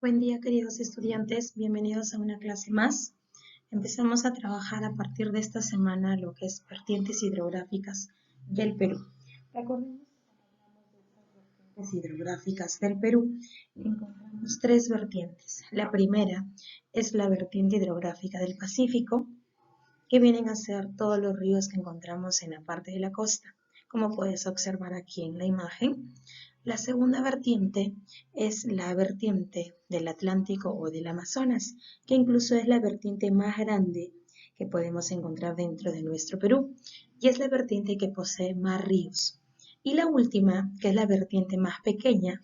Buen día, queridos estudiantes, bienvenidos a una clase más. Empezamos a trabajar a partir de esta semana lo que es vertientes hidrográficas del Perú. Recordemos que las vertientes hidrográficas del Perú encontramos tres vertientes. La primera es la vertiente hidrográfica del Pacífico, que vienen a ser todos los ríos que encontramos en la parte de la costa, como puedes observar aquí en la imagen. La segunda vertiente es la vertiente del Atlántico o del Amazonas, que incluso es la vertiente más grande que podemos encontrar dentro de nuestro Perú, y es la vertiente que posee más ríos. Y la última, que es la vertiente más pequeña,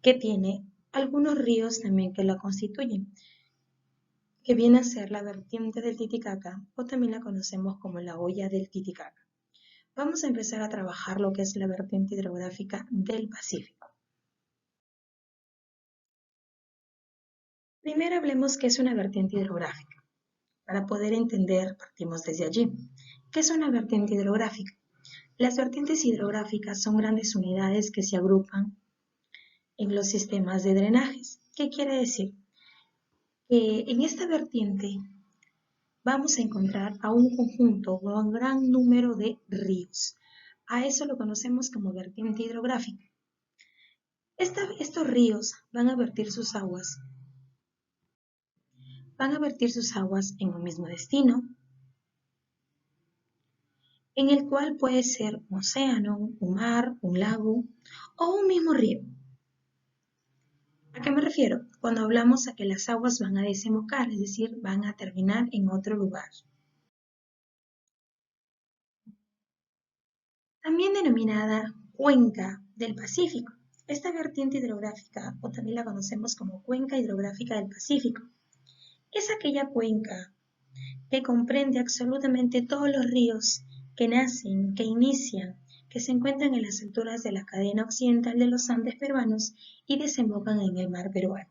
que tiene algunos ríos también que la constituyen, que viene a ser la vertiente del Titicaca, o también la conocemos como la hoya del Titicaca. Vamos a empezar a trabajar lo que es la vertiente hidrográfica del Pacífico. Primero hablemos qué es una vertiente hidrográfica. Para poder entender, partimos desde allí. ¿Qué es una vertiente hidrográfica? Las vertientes hidrográficas son grandes unidades que se agrupan en los sistemas de drenajes. ¿Qué quiere decir? Que en esta vertiente vamos a encontrar a un conjunto o a un gran número de ríos. A eso lo conocemos como vertiente hidrográfica. Estos ríos van a vertir sus aguas en un mismo destino, en el cual puede ser un océano, un mar, un lago o un mismo río. ¿A qué me refiero? Cuando hablamos a que las aguas van a desembocar, es decir, van a terminar en otro lugar. También denominada cuenca del Pacífico. Esta vertiente hidrográfica, o también la conocemos como cuenca hidrográfica del Pacífico, es aquella cuenca que comprende absolutamente todos los ríos que nacen, que inician, que se encuentran en las alturas de la cadena occidental de los Andes peruanos y desembocan en el mar peruano.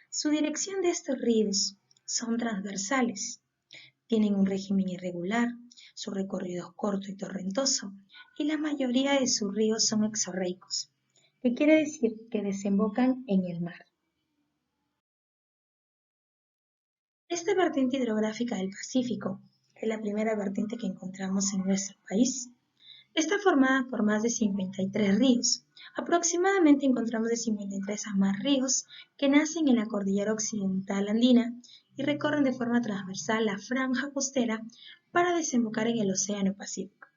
Su dirección de estos ríos son transversales, tienen un régimen irregular, su recorrido es corto y torrentoso, y la mayoría de sus ríos son exorreicos, que quiere decir que desembocan en el mar. Esta vertiente hidrográfica del Pacífico es la primera vertiente que encontramos en nuestro país. Está formada por más de 53 ríos. Aproximadamente encontramos de 53 a más ríos que nacen en la cordillera occidental andina y recorren de forma transversal la franja costera para desembocar en el Océano Pacífico.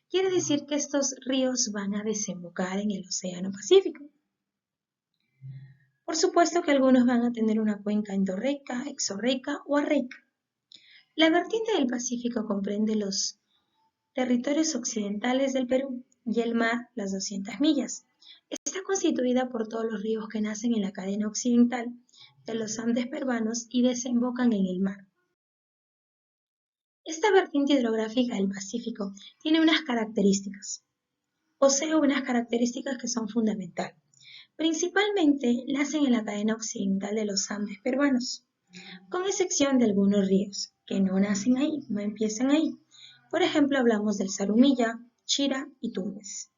Quiere decir que estos ríos van a desembocar en el Océano Pacífico. Por supuesto que algunos van a tener una cuenca endorreica, exorreica o arreica. La vertiente del Pacífico comprende los territorios occidentales del Perú y el mar, las 200 millas. Está constituida por todos los ríos que nacen en la cadena occidental de los Andes peruanos y desembocan en el mar. Esta vertiente hidrográfica del Pacífico tiene unas características, unas características que son fundamentales. Principalmente nacen en la cadena occidental de los Andes peruanos, con excepción de algunos ríos que no nacen ahí, no empiezan ahí. Por ejemplo, hablamos del Zarumilla, Chira y Tumbes.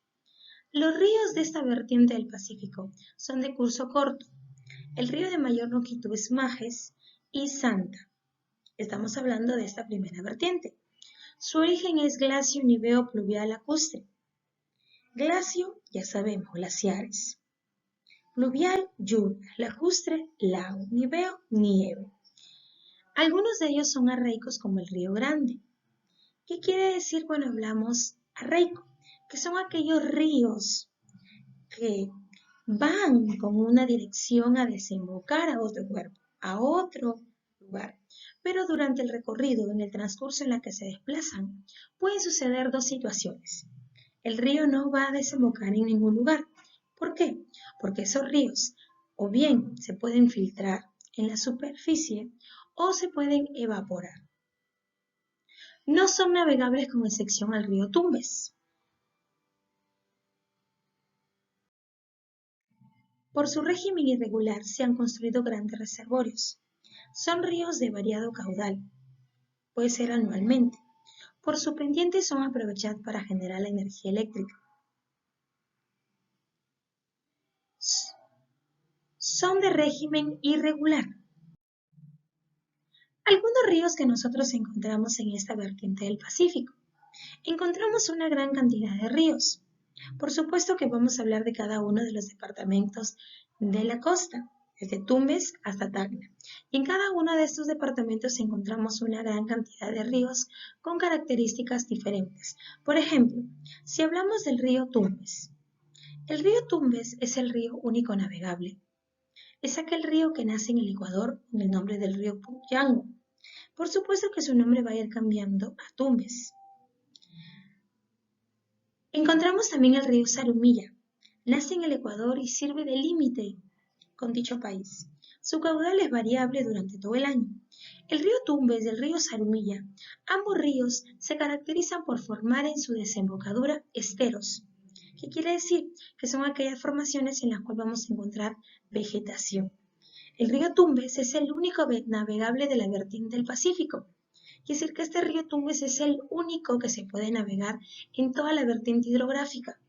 Los ríos de esta vertiente del Pacífico son de curso corto. El río de mayor longitud es Majes y Santa. Estamos hablando de esta primera vertiente. Su origen es glacio niveo pluvial lacustre. Glacio, ya sabemos, glaciares. Pluvial, lluvia. Lacustre, lago. Niveo, nieve. Algunos de ellos son arreicos como el río Grande. ¿Qué quiere decir cuando hablamos arreico? Que son aquellos ríos que van con una dirección a desembocar a otro cuerpo, a otro lugar. Pero durante el recorrido, en el transcurso en la que se desplazan, pueden suceder dos situaciones. El río no va a desembocar en ningún lugar. ¿Por qué? Porque esos ríos o bien se pueden filtrar en la superficie o se pueden evaporar. No son navegables con excepción al río Tumbes. Por su régimen irregular se han construido grandes reservorios. Son ríos de variado caudal, puede ser anualmente. Por su pendiente son aprovechados para generar la energía eléctrica. son de régimen irregular. Algunos ríos que nosotros encontramos en esta vertiente del Pacífico. Encontramos una gran cantidad de ríos. Por supuesto que vamos a hablar de cada uno de los departamentos de la costa, desde Tumbes hasta Tacna. Y en cada uno de estos departamentos encontramos una gran cantidad de ríos con características diferentes. Por ejemplo, si hablamos del río Tumbes, el río Tumbes es el río único navegable. Es aquel río que nace en el Ecuador con el nombre del río Puyango. Por supuesto que su nombre va a ir cambiando a Tumbes. Encontramos también el río Zarumilla. Nace en el Ecuador y sirve de límite con dicho país. Su caudal es variable durante todo el año. El río Tumbes y el río Zarumilla, ambos ríos se caracterizan por formar en su desembocadura esteros. ¿Qué quiere decir? Que son aquellas formaciones en las cuales vamos a encontrar vegetación. El río Tumbes es el único navegable de la vertiente del Pacífico. Quiere decir que este río Tumbes es el único que se puede navegar en toda la vertiente hidrográfica.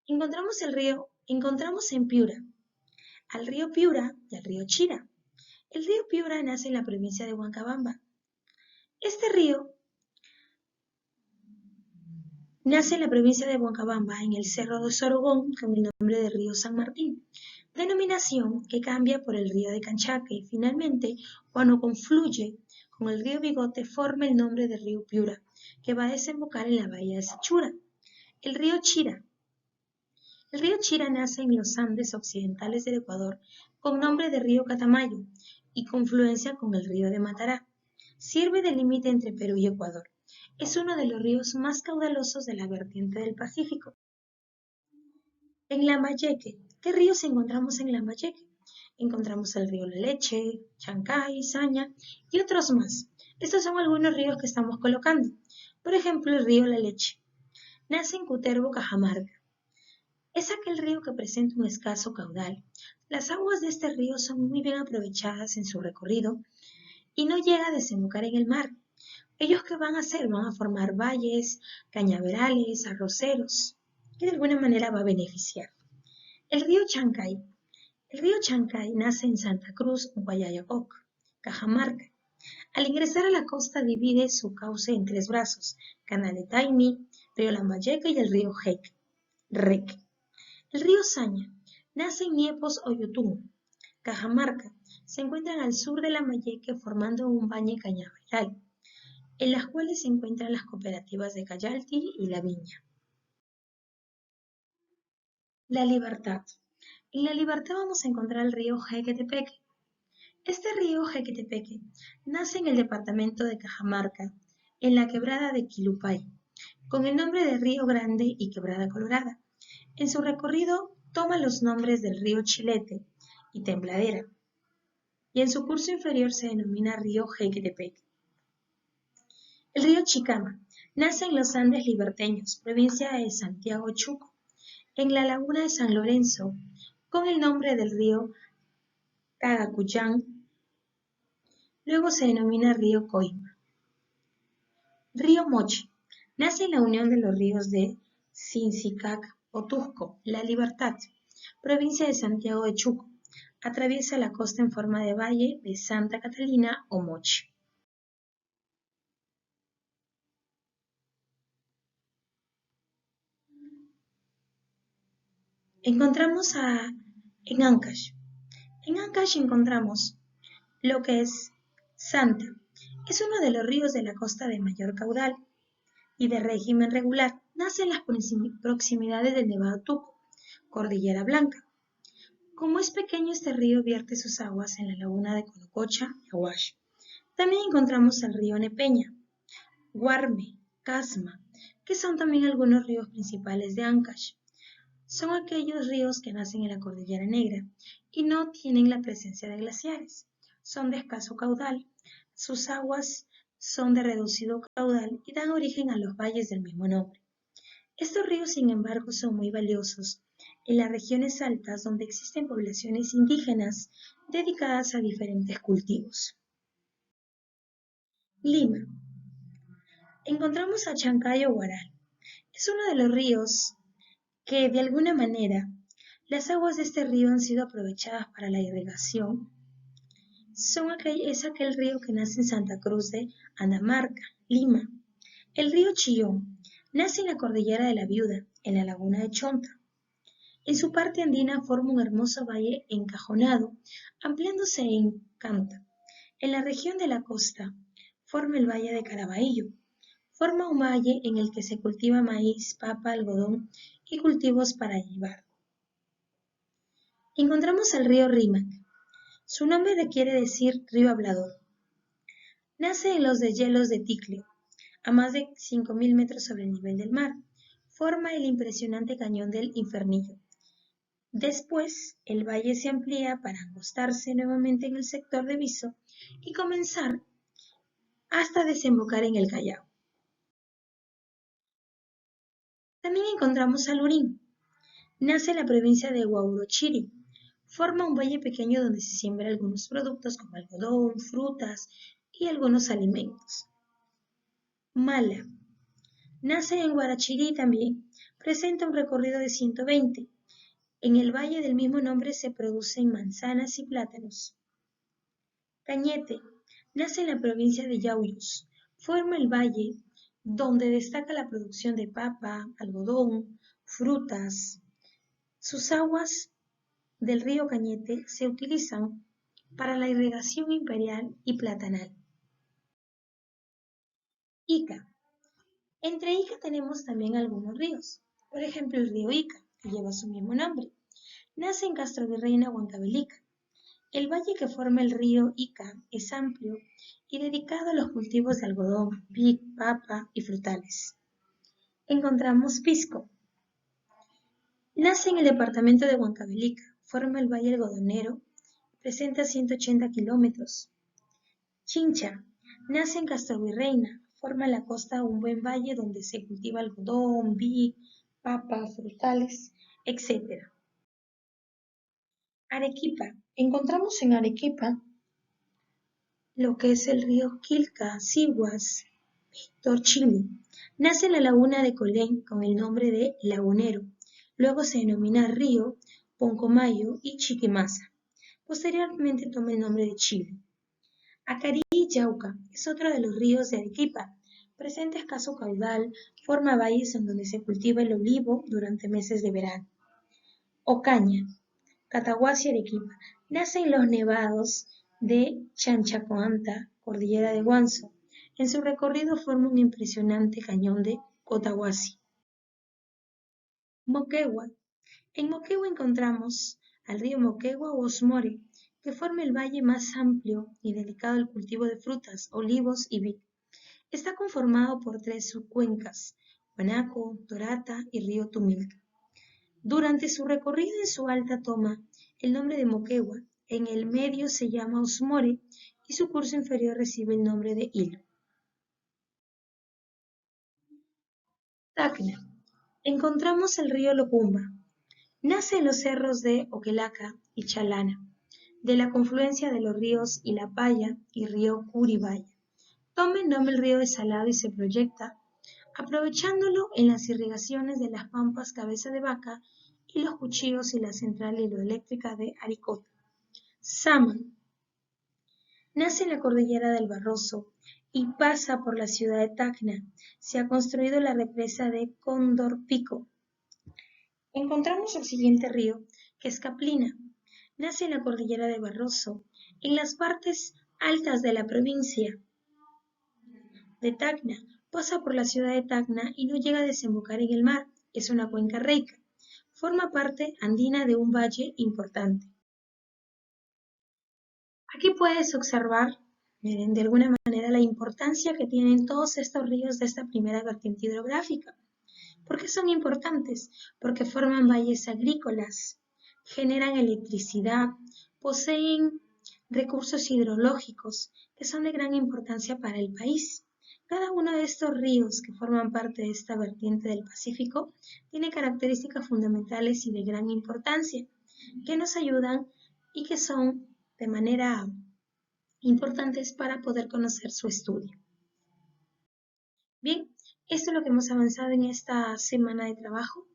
Encontramos en Piura al río Piura y al río Chira. El río Piura nace en la provincia de Huancabamba. Este río nace en la provincia de Huancabamba, en el Cerro de Sorogón, con el nombre de río San Martín, denominación que cambia por el río de Canchaque y finalmente, cuando confluye con el río Bigote, forma el nombre de río Piura, que va a desembocar en la bahía de Sechura. El río Chira. El río Chira nace en los Andes occidentales del Ecuador con nombre de río Catamayo y confluencia con el río de Matará. Sirve de límite entre Perú y Ecuador. Es uno de los ríos más caudalosos de la vertiente del Pacífico. En Lambayeque, ¿qué ríos encontramos en Lambayeque? Encontramos el río La Leche, Chancay, Saña y otros más. Estos son algunos ríos que estamos colocando. Por ejemplo, el río La Leche. Nace en Cutervo, Cajamarca. Es aquel río que presenta un escaso caudal. Las aguas de este río son muy bien aprovechadas en su recorrido y no llega a desembocar en el mar. ¿Ellos qué van a hacer? Van a formar valles, cañaverales, arroceros, que de alguna manera va a beneficiar. El río Chancay. El río Chancay nace en Santa Cruz, Guayayacoc, Cajamarca. Al ingresar a la costa divide su cauce en tres brazos, Canal de Taimí, río Lambayeque y el río Rec. El río Saña nace en Niepos, Oyutún, Cajamarca. Se encuentran al sur de Lambayeque formando un valle cañaveral, en las cuales se encuentran las cooperativas de Cayalti y La Viña. La Libertad. En La Libertad vamos a encontrar el río Jequetepeque. Este río Jequetepeque nace en el departamento de Cajamarca, en la quebrada de Quilupay, con el nombre de Río Grande y Quebrada Colorada. En su recorrido toma los nombres del río Chilete y Tembladera, y en su curso inferior se denomina río Jequetepeque. El río Chicama nace en los Andes liberteños, provincia de Santiago Chuco, en la laguna de San Lorenzo, con el nombre del río Cagacuyán, luego se denomina río Coima. Río Mochi nace en la unión de los ríos de Sincicac, Otusco, La Libertad, provincia de Santiago de Chuco. Atraviesa la costa en forma de valle de Santa Catalina o Mochi. Encontramos en Ancash. En Ancash encontramos lo que es Santa. Es uno de los ríos de la costa de mayor caudal y de régimen regular. Nace en las proximidades del Nevado Tuco, Cordillera Blanca. Como es pequeño, este río vierte sus aguas en la laguna de Conococha y Aguash. También encontramos el río Nepeña, Guarme, Casma, que son también algunos ríos principales de Ancash. Son aquellos ríos que nacen en la Cordillera Negra y no tienen la presencia de glaciares. Son de escaso caudal, sus aguas son de reducido caudal y dan origen a los valles del mismo nombre. Estos ríos, sin embargo, son muy valiosos en las regiones altas donde existen poblaciones indígenas dedicadas a diferentes cultivos. Lima. Encontramos a Chancayo Guaral. Es uno de los ríos que de alguna manera Las aguas de este río han sido aprovechadas para la irrigación. Es aquel río que nace en Santa Cruz de Anamarca, Lima. El río Chillón nace en la cordillera de la Viuda, en la laguna de Chonta. En su parte andina forma un hermoso valle encajonado, ampliándose en Canta. En la región de la costa forma el valle de Caraballo. Forma un valle en el que se cultiva maíz, papa, algodón y cultivos para llevar. Encontramos el río Rímac. Su nombre quiere decir río hablador. Nace en los deshielos de Ticle, a más de 5.000 metros sobre el nivel del mar. Forma el impresionante cañón del Infernillo. Después, el valle se amplía para acostarse nuevamente en el sector de Viso y comenzar hasta desembocar en el Callao. También encontramos a Lurín. Nace en la provincia de Huarochirí. Forma un valle pequeño donde se siembran algunos productos como algodón, frutas y algunos alimentos. Mala. Nace en Huarochirí también. Presenta un recorrido de 120. En el valle del mismo nombre se producen manzanas y plátanos. Cañete. Nace en la provincia de Yauyos. Forma el valle donde destaca la producción de papa, algodón, frutas. Sus aguas del río Cañete se utilizan para la irrigación imperial y platanal. Ica. Entre Ica tenemos también algunos ríos. Por ejemplo, el río Ica, que lleva su mismo nombre. Nace en Castrovirreyna, Huancavelica. El valle que forma el río Ica es amplio y dedicado a los cultivos de algodón, vid, papa y frutales. Encontramos Pisco. Nace en el departamento de Huancavelica, forma el valle algodonero, presenta 180 kilómetros. Chincha. Nace en Castrovirreyna, forma la costa un buen valle donde se cultiva algodón, vid, papa, frutales, etc. Arequipa. Encontramos en Arequipa lo que es el río Quilca, Sihuas, Torchili. Nace en la laguna de Colén con el nombre de Lagunero. Luego se denomina río Poncomayo y Chiquimasa. Posteriormente toma el nombre de Chile. Acarí y Yauca es otro de los ríos de Arequipa. Presenta escaso caudal, forma valles en donde se cultiva el olivo durante meses de verano. Ocaña, Cataguasia, Arequipa. Nace en los nevados de Chanchacoanta, cordillera de Guanzo. En su recorrido forma un impresionante cañón de Cotahuasi. Moquegua. En Moquegua encontramos al río Moquegua o Osmore, que forma el valle más amplio y dedicado al cultivo de frutas, olivos y vid. Está conformado por 3 subcuencas, Guanaco, Torata y río Tumilca. Durante su recorrido en su alta toma el nombre de Moquegua, en el medio se llama Osmore y su curso inferior recibe el nombre de Hilo. Tacna. Encontramos el río Locumba. Nace en los cerros de Oquelaca y Chalana, de la confluencia de los ríos Ilapaya y río Curibaya. Toma el nombre el río de Salado y se proyecta, aprovechándolo en las irrigaciones de las pampas Cabeza de Vaca y los Cuchillos y la central hidroeléctrica de Aricota. Saman. Nace en la cordillera del Barroso y pasa por la ciudad de Tacna. Se ha construido la represa de Cóndor Pico. Encontramos el siguiente río, que es Caplina. Nace en la cordillera de Barroso, en las partes altas de la provincia de Tacna. Pasa por la ciudad de Tacna y no llega a desembocar en el mar. Es una cuenca reica. Forma parte andina de un valle importante. Aquí puedes observar de alguna manera la importancia que tienen todos estos ríos de esta primera vertiente hidrográfica. ¿Por qué son importantes? Porque forman valles agrícolas, generan electricidad, poseen recursos hidrológicos que son de gran importancia para el país. Cada uno de estos ríos que forman parte de esta vertiente del Pacífico tiene características fundamentales y de gran importancia que nos ayudan y que son de manera importantes para poder conocer su estudio. Bien, esto es lo que hemos avanzado en esta semana de trabajo.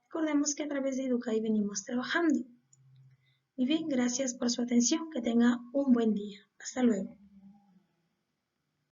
Recordemos que a través de Educay venimos trabajando. Muy bien, gracias por su atención. Que tenga un buen día. Hasta luego.